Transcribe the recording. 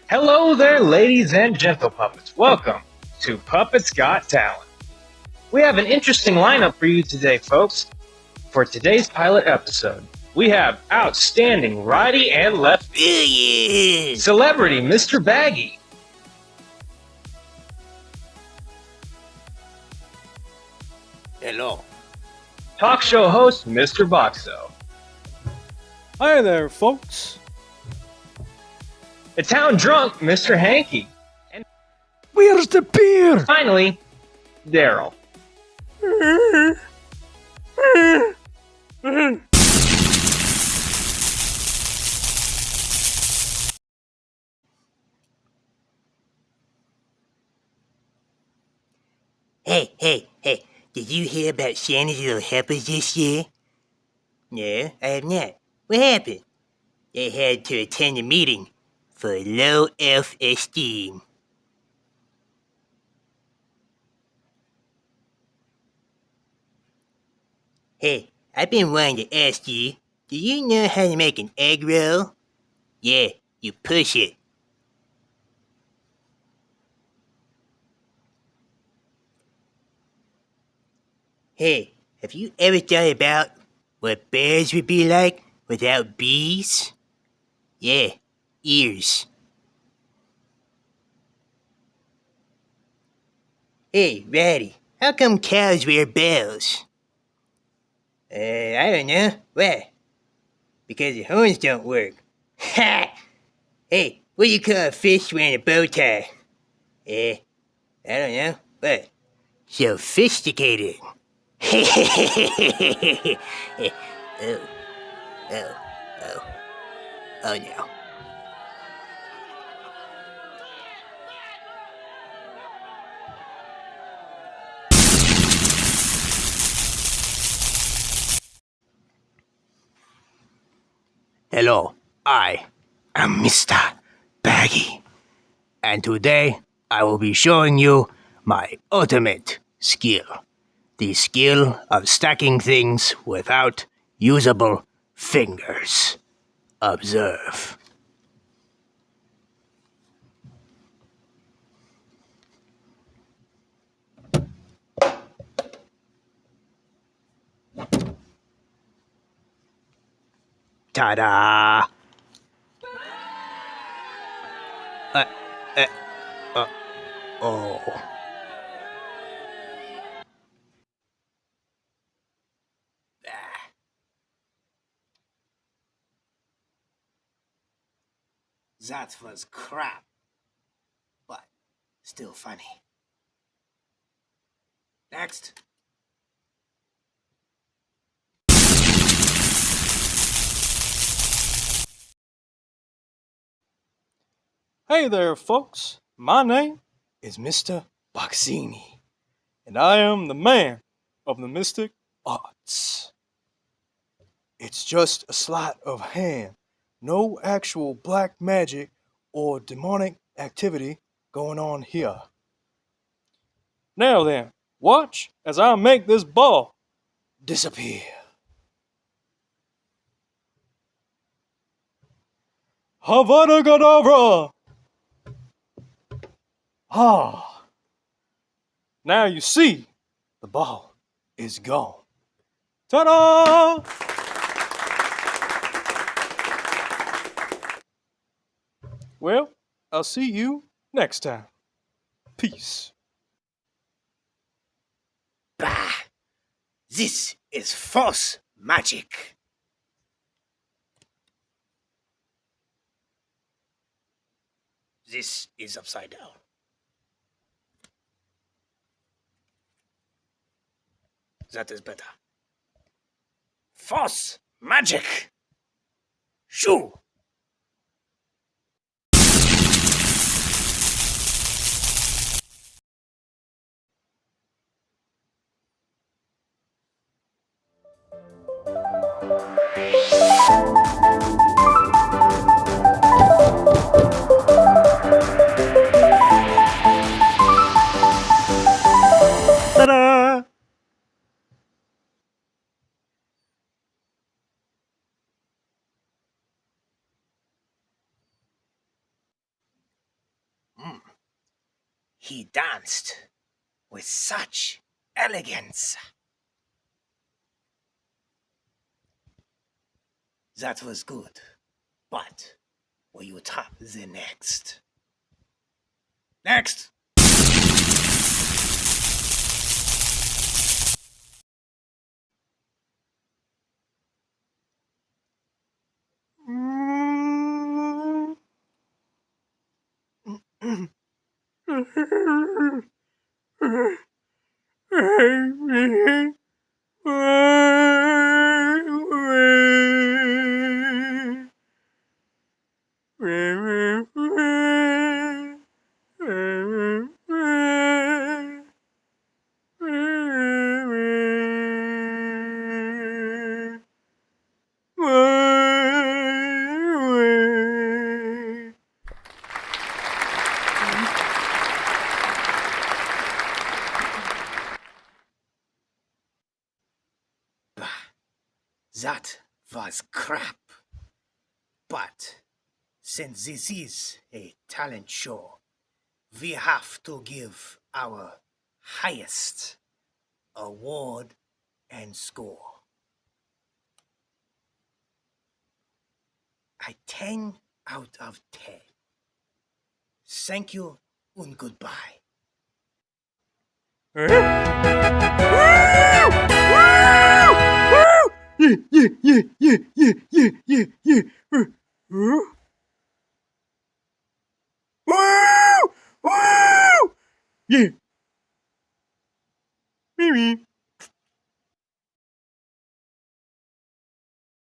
Hello there, ladies and gentle puppets. Welcome to Puppets Got Talent. We have an interesting lineup for you today, folks. For today's pilot episode, we have outstanding righty and lefty, celebrity Mr. Baggy, Hello. talk show host Mr. Boxo, Hi there, folks. the town drunk Mr. Hanky, and Where's the beer? finally, Daryl. Hey, did you hear about Santa's Little Helpers this year? No, I have not. What happened? They had to attend a meeting for low elf esteem. Hey, I've been wanting to ask you, do you know how to make an egg roll? Yeah, you push it. Hey, have you ever thought about what bears would be like without bees? Yeah, ears. Hey, Ratty, how come cows wear bells? I don't know. Why? Because the horns don't work. Ha! Hey, what do you call a fish wearing a bow tie? I don't know. What? Sophisticated. oh, oh no. Hello, I am Mr. Baggy, and today I will be showing you my ultimate skill. The skill of stacking things without usable fingers. Observe. Ta-da! Oh. That was crap, but still funny. Next. Hey there, folks. My name is Mr. Boxini, and I am the man of the mystic arts. It's just a sleight of hand, no actual black magic or demonic activity going on here. Now then, watch as I make this ball disappear. Havana Gadavra! Ah. Now you see, the ball is gone. Ta-da! Well, I'll see you next time. Peace. Bah! This is false magic. This is upside down. That is better. False magic. Shoo! Ta-da! He danced with such elegance. That was good. But will you tap the next? Next! That was crap. But since this is a talent show, we have to give our highest award and score. A 10 out of 10. Thank you and goodbye. Yeah. Mimi.